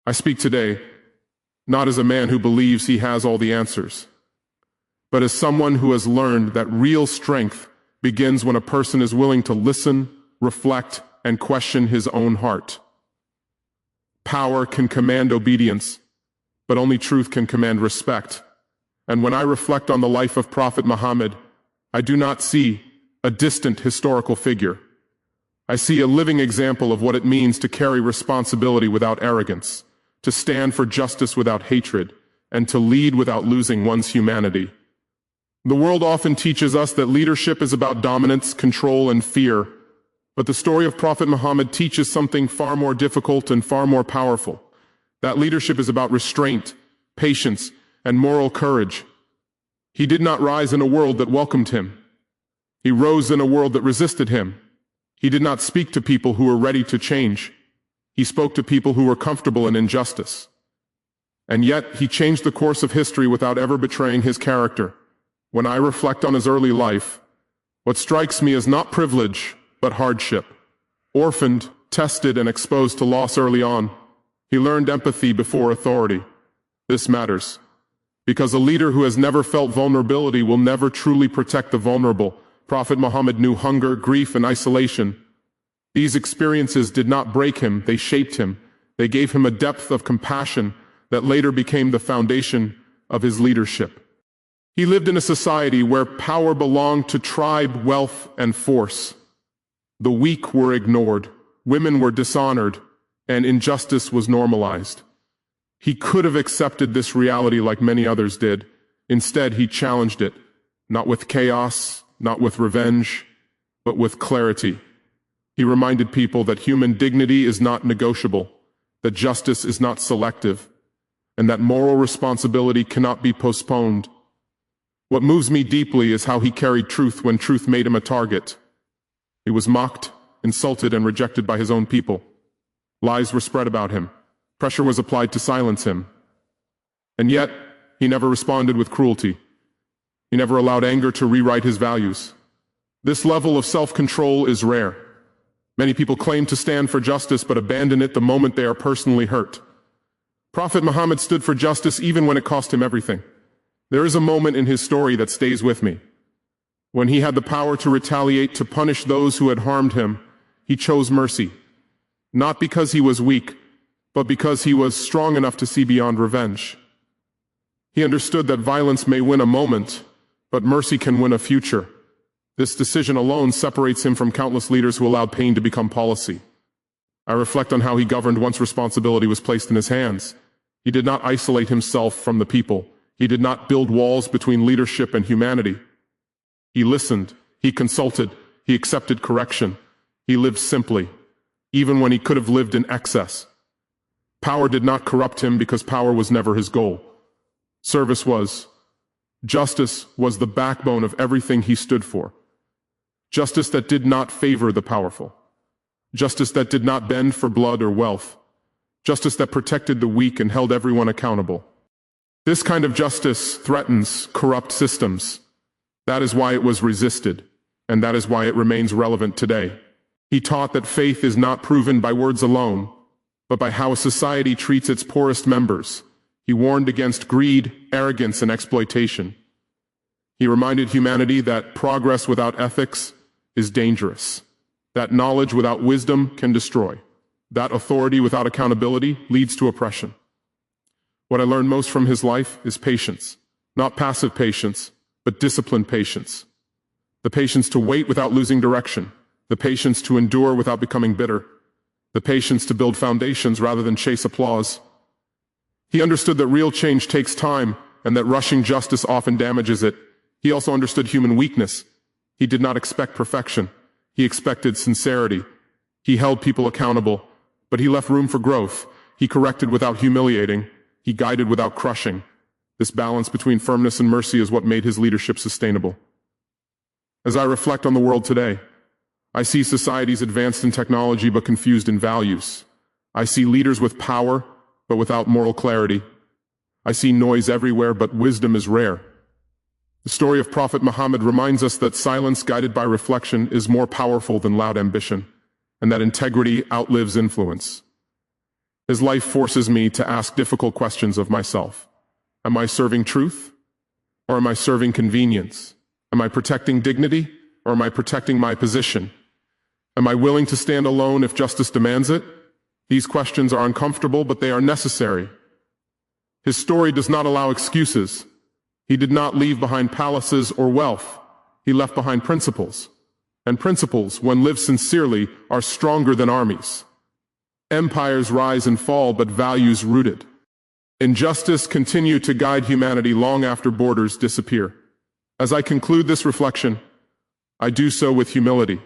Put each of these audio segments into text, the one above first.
I speak today not as a man who believes he has all the answers, but as someone who has learned that real strength begins when a person is willing to listen, reflect, and question his own heart. Power can command obedience, but only truth can command respect. And when I reflect on the life of Prophet Muhammad, I do not see a distant historical figure. I see a living example of what it means to carry responsibility without arrogance, to stand for justice without hatred, and to lead without losing one's humanity. The world often teaches us that leadership is about dominance, control, and fear, but the story of Prophet Muhammad teaches something far more difficult and far more powerful. That leadership is about restraint, patience, and moral courage. He did not rise in a world that welcomed him. He rose in a world that resisted him. He did not speak to people who were ready to change. He spoke to people who were comfortable in injustice. And yet, he changed the course of history without ever betraying his character. When I reflect on his early life, what strikes me is not privilege, but hardship. Orphaned, tested, and exposed to loss early on, he learned empathy before authority. This matters, because a leader who has never felt vulnerability will never truly protect the vulnerable. Prophet Muhammad knew hunger, grief, and isolation. These experiences did not break him, they shaped him. They gave him a depth of compassion that later became the foundation of his leadership. He lived in a society where power belonged to tribe, wealth, and force. The weak were ignored, women were dishonored, and injustice was normalized. He could have accepted this reality like many others did. Instead, he challenged it, not with chaos, not with revenge, but with clarity. He reminded people that human dignity is not negotiable, that justice is not selective, and that moral responsibility cannot be postponed. What moves me deeply is how he carried truth when truth made him a target. He was mocked, insulted, and rejected by his own people. Lies were spread about him. Pressure was applied to silence him. And yet, he never responded with cruelty. He never allowed anger to rewrite his values. This level of self-control is rare. Many people claim to stand for justice but abandon it the moment they are personally hurt. Prophet Muhammad stood for justice even when it cost him everything. There is a moment in his story that stays with me. When he had the power to retaliate, to punish those who had harmed him, he chose mercy. Not because he was weak, but because he was strong enough to see beyond revenge. He understood that violence may win a moment, but mercy can win a future. This decision alone separates him from countless leaders who allowed pain to become policy. I reflect on how he governed once responsibility was placed in his hands. He did not isolate himself from the people. He did not build walls between leadership and humanity. He listened, he consulted, he accepted correction. He lived simply, even when he could have lived in excess. Power did not corrupt him because power was never his goal. Service was. Justice was the backbone of everything he stood for. Justice that did not favor the powerful. Justice that did not bend for blood or wealth. Justice that protected the weak and held everyone accountable. This kind of justice threatens corrupt systems. That is why it was resisted, and that is why it remains relevant today. He taught that faith is not proven by words alone, but by how a society treats its poorest members. He warned against greed, arrogance, and exploitation. He reminded humanity that progress without ethics is dangerous, that knowledge without wisdom can destroy, that authority without accountability leads to oppression. What I learned most from his life is patience, not passive patience, but disciplined patience. The patience to wait without losing direction, the patience to endure without becoming bitter, the patience to build foundations rather than chase applause. He understood that real change takes time and that rushing justice often damages it. He also understood human weakness. He did not expect perfection. He expected sincerity. He held people accountable, but he left room for growth. He corrected without humiliating. He guided without crushing. This balance between firmness and mercy is what made his leadership sustainable. As I reflect on the world today, I see societies advanced in technology but confused in values. I see leaders with power but without moral clarity. I see noise everywhere, but wisdom is rare. The story of Prophet Muhammad reminds us that silence guided by reflection is more powerful than loud ambition, and that integrity outlives influence. His life forces me to ask difficult questions of myself. Am I serving truth? Or am I serving convenience? Am I protecting dignity? Or am I protecting my position? Am I willing to stand alone if justice demands it? These questions are uncomfortable, but they are necessary. His story does not allow excuses. He did not leave behind palaces or wealth. He left behind principles. And principles, when lived sincerely, are stronger than armies. Empires rise and fall, but values rooted in justice continue to guide humanity long after borders disappear. As I conclude this reflection, I do so with humility.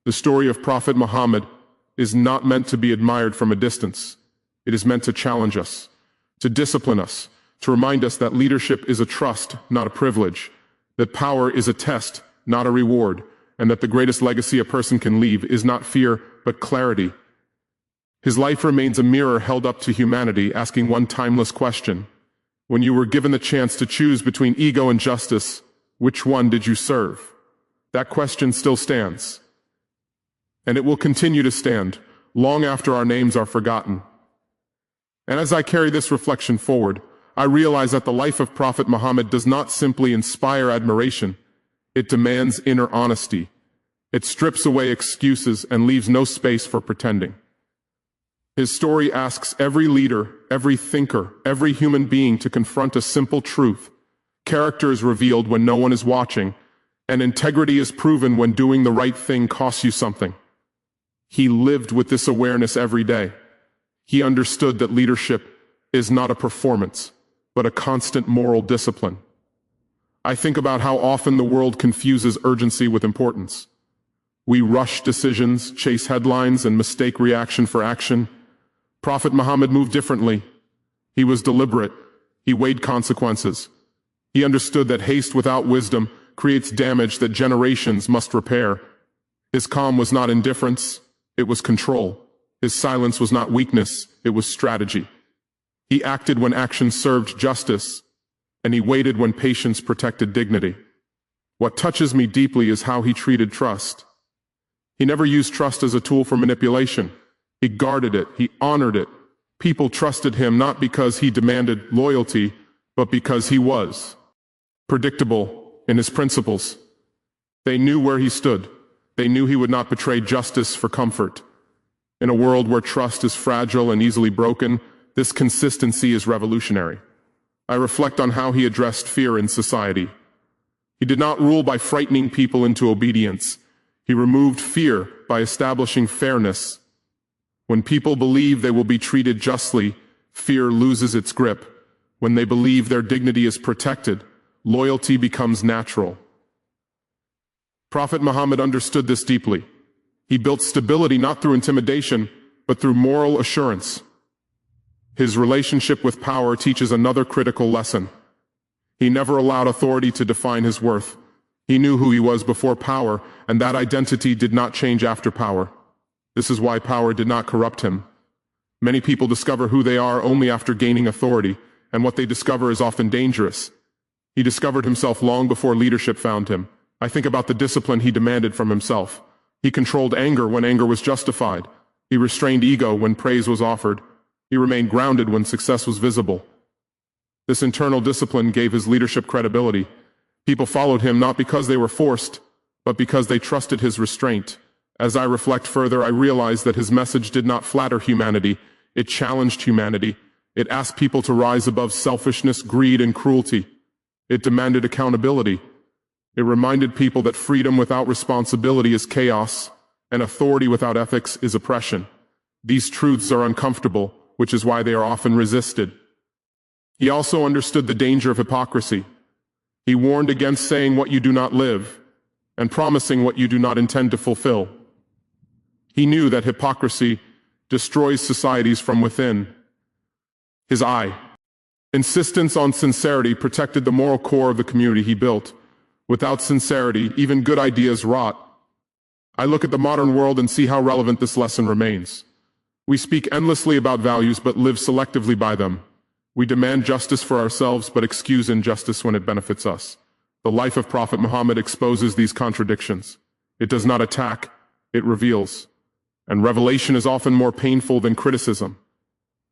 The story of Prophet Muhammad is not meant to be admired from a distance. It is meant to challenge us, to discipline us, to remind us that leadership is a trust, not a privilege, that power is a test, not a reward, and that the greatest legacy a person can leave is not fear, but clarity. His life remains a mirror held up to humanity, asking one timeless question. When you were given the chance to choose between ego and justice, which one did you serve? That question still stands. And it will continue to stand long after our names are forgotten. And as I carry this reflection forward, I realize that the life of Prophet Muhammad does not simply inspire admiration. It demands inner honesty. It strips away excuses and leaves no space for pretending. His story asks every leader, every thinker, every human being to confront a simple truth. Character is revealed when no one is watching, and integrity is proven when doing the right thing costs you something. He lived with this awareness every day. He understood that leadership is not a performance, but a constant moral discipline. I think about how often the world confuses urgency with importance. We rush decisions, chase headlines, and mistake reaction for action. Prophet Muhammad moved differently. He was deliberate. He weighed consequences. He understood that haste without wisdom creates damage that generations must repair. His calm was not indifference, it was control. His silence was not weakness, it was strategy. He acted when action served justice, and he waited when patience protected dignity. What touches me deeply is how he treated trust. He never used trust as a tool for manipulation. He guarded it, he honored it. People trusted him not because he demanded loyalty, but because he was predictable in his principles. They knew where he stood. They knew he would not betray justice for comfort. In a world where trust is fragile and easily broken, this consistency is revolutionary. I reflect on how he addressed fear in society. He did not rule by frightening people into obedience. He removed fear by establishing fairness. When people believe they will be treated justly, fear loses its grip. When they believe their dignity is protected, loyalty becomes natural. Prophet Muhammad understood this deeply. He built stability not through intimidation, but through moral assurance. His relationship with power teaches another critical lesson. He never allowed authority to define his worth. He knew who he was before power, and that identity did not change after power. This is why power did not corrupt him. Many people discover who they are only after gaining authority, and what they discover is often dangerous. He discovered himself long before leadership found him. I think about the discipline he demanded from himself. He controlled anger when anger was justified. He restrained ego when praise was offered. He remained grounded when success was visible. This internal discipline gave his leadership credibility. People followed him not because they were forced, but because they trusted his restraint. As I reflect further, I realize that his message did not flatter humanity. It challenged humanity. It asked people to rise above selfishness, greed, and cruelty. It demanded accountability. It reminded people that freedom without responsibility is chaos, and authority without ethics is oppression. These truths are uncomfortable, which is why they are often resisted. He also understood the danger of hypocrisy. He warned against saying what you do not live, and promising what you do not intend to fulfill. He knew that hypocrisy destroys societies from within. His insistence on sincerity protected the moral core of the community he built. Without sincerity, even good ideas rot. I look at the modern world and see how relevant this lesson remains. We speak endlessly about values but live selectively by them. We demand justice for ourselves but excuse injustice when it benefits us. The life of Prophet Muhammad exposes these contradictions. It does not attack, it reveals. And revelation is often more painful than criticism.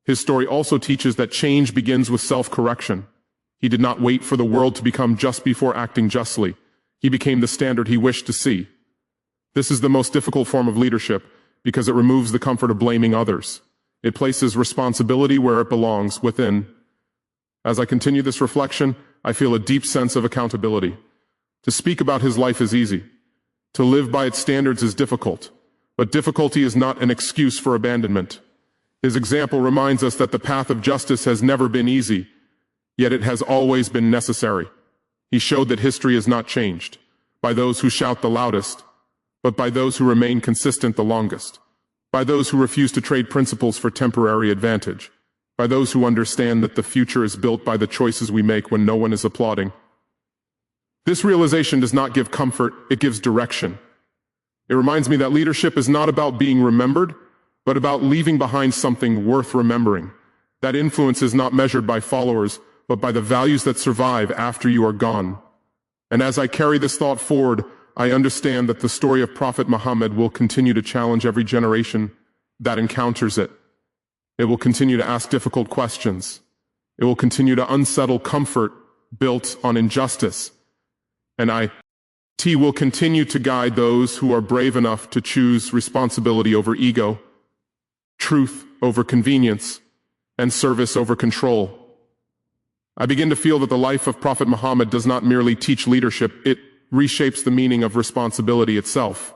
His story also teaches that change begins with self-correction. He did not wait for the world to become just before acting justly. He became the standard he wished to see. This is the most difficult form of leadership because it removes the comfort of blaming others. It places responsibility where it belongs, within. As I continue this reflection, I feel a deep sense of accountability. To speak about his life is easy. To live by its standards is difficult. But difficulty is not an excuse for abandonment. His example reminds us that the path of justice has never been easy, yet it has always been necessary. He showed that history is not changed by those who shout the loudest, but by those who remain consistent the longest, by those who refuse to trade principles for temporary advantage, by those who understand that the future is built by the choices we make when no one is applauding. This realization does not give comfort, it gives direction. It reminds me that leadership is not about being remembered, but about leaving behind something worth remembering. That influence is not measured by followers, but by the values that survive after you are gone. And as I carry this thought forward, I understand that the story of Prophet Muhammad will continue to challenge every generation that encounters it. It will continue to ask difficult questions. It will continue to unsettle comfort built on injustice. And it will continue to guide those who are brave enough to choose responsibility over ego, truth over convenience, and service over control. I begin to feel that the life of Prophet Muhammad does not merely teach leadership, it reshapes the meaning of responsibility itself.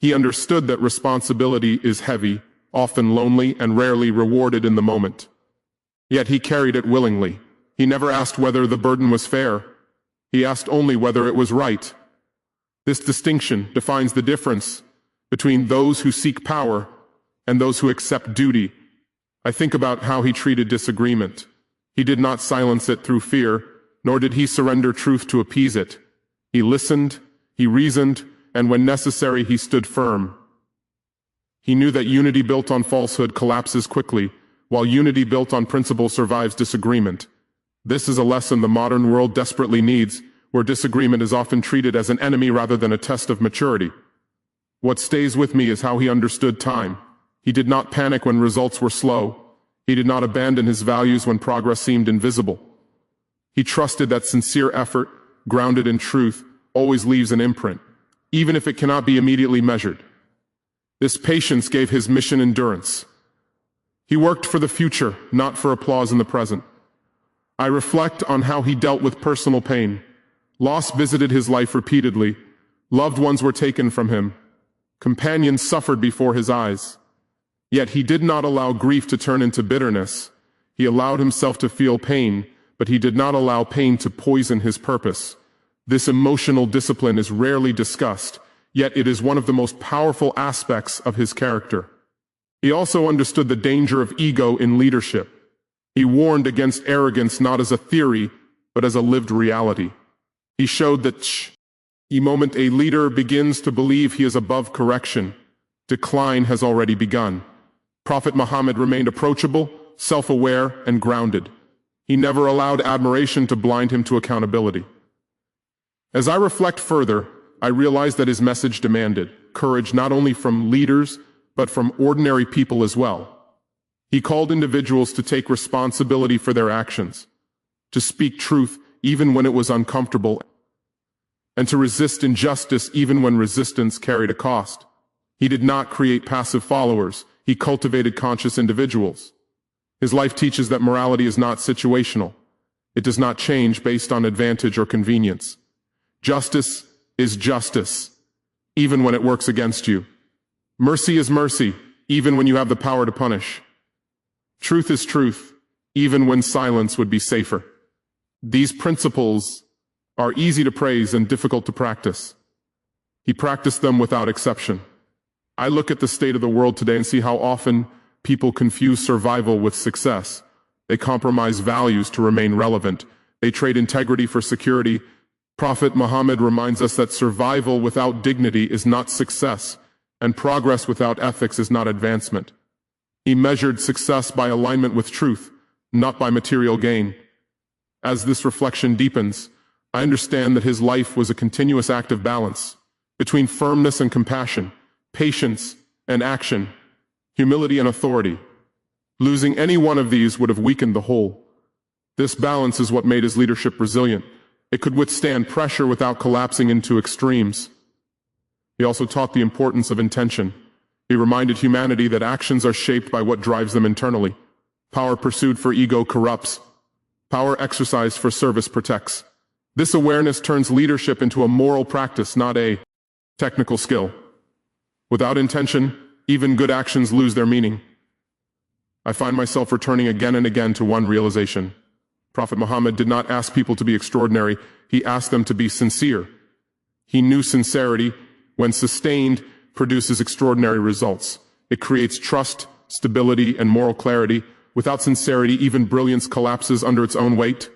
He understood that responsibility is heavy, often lonely, and rarely rewarded in the moment. Yet he carried it willingly. He never asked whether the burden was fair. He asked only whether it was right. This distinction defines the difference between those who seek power and those who accept duty. I think about how he treated disagreement. He did not silence it through fear, nor did he surrender truth to appease it. He listened, he reasoned, and when necessary, he stood firm. He knew that unity built on falsehood collapses quickly, while unity built on principle survives disagreement. This is a lesson the modern world desperately needs, where disagreement is often treated as an enemy rather than a test of maturity. What stays with me is how he understood time. He did not panic when results were slow. He did not abandon his values when progress seemed invisible. He trusted that sincere effort, grounded in truth, always leaves an imprint, even if it cannot be immediately measured. This patience gave his mission endurance. He worked for the future, not for applause in the present. I reflect on how he dealt with personal pain. Loss visited his life repeatedly. Loved ones were taken from him. Companions suffered before his eyes. Yet he did not allow grief to turn into bitterness. He allowed himself to feel pain, but he did not allow pain to poison his purpose. This emotional discipline is rarely discussed, yet it is one of the most powerful aspects of his character. He also understood the danger of ego in leadership. He warned against arrogance not as a theory, but as a lived reality. He showed that the moment a leader begins to believe he is above correction, decline has already begun. Prophet Muhammad remained approachable, self-aware, and grounded. He never allowed admiration to blind him to accountability. As I reflect further, I realize that his message demanded courage not only from leaders, but from ordinary people as well. He called individuals to take responsibility for their actions, to speak truth even when it was uncomfortable, and to resist injustice even when resistance carried a cost. He did not create passive followers, he cultivated conscious individuals. His life teaches that morality is not situational. It does not change based on advantage or convenience. Justice is justice, even when it works against you. Mercy is mercy, even when you have the power to punish. Truth is truth, even when silence would be safer. These principles are easy to praise and difficult to practice. He practiced them without exception. I look at the state of the world today and see how often people confuse survival with success. They compromise values to remain relevant. They trade integrity for security. Prophet Muhammad reminds us that survival without dignity is not success, and progress without ethics is not advancement. He measured success by alignment with truth, not by material gain. As this reflection deepens, I understand that his life was a continuous act of balance between firmness and compassion, patience and action, humility and authority. Losing any one of these would have weakened the whole. This balance is what made his leadership resilient. It could withstand pressure without collapsing into extremes. He also taught the importance of intention. He reminded humanity that actions are shaped by what drives them internally. Power pursued for ego corrupts. Power exercised for service protects. This awareness turns leadership into a moral practice, not a technical skill. Without intention, even good actions lose their meaning. I find myself returning again and again to one realization. Prophet Muhammad did not ask people to be extraordinary, he asked them to be sincere. He knew sincerity, when sustained, produces extraordinary results. It creates trust, stability, and moral clarity. Without sincerity, even brilliance collapses under its own weight.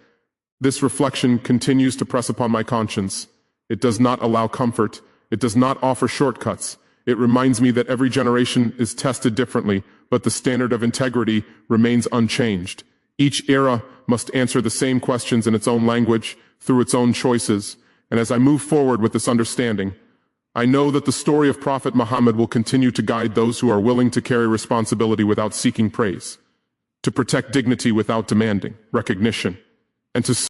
This reflection continues to press upon my conscience. It does not allow comfort. It does not offer shortcuts. It reminds me that every generation is tested differently, but the standard of integrity remains unchanged. Each era must answer the same questions in its own language, through its own choices. And as I move forward with this understanding, I know that the story of Prophet Muhammad will continue to guide those who are willing to carry responsibility without seeking praise, to protect dignity without demanding recognition, and to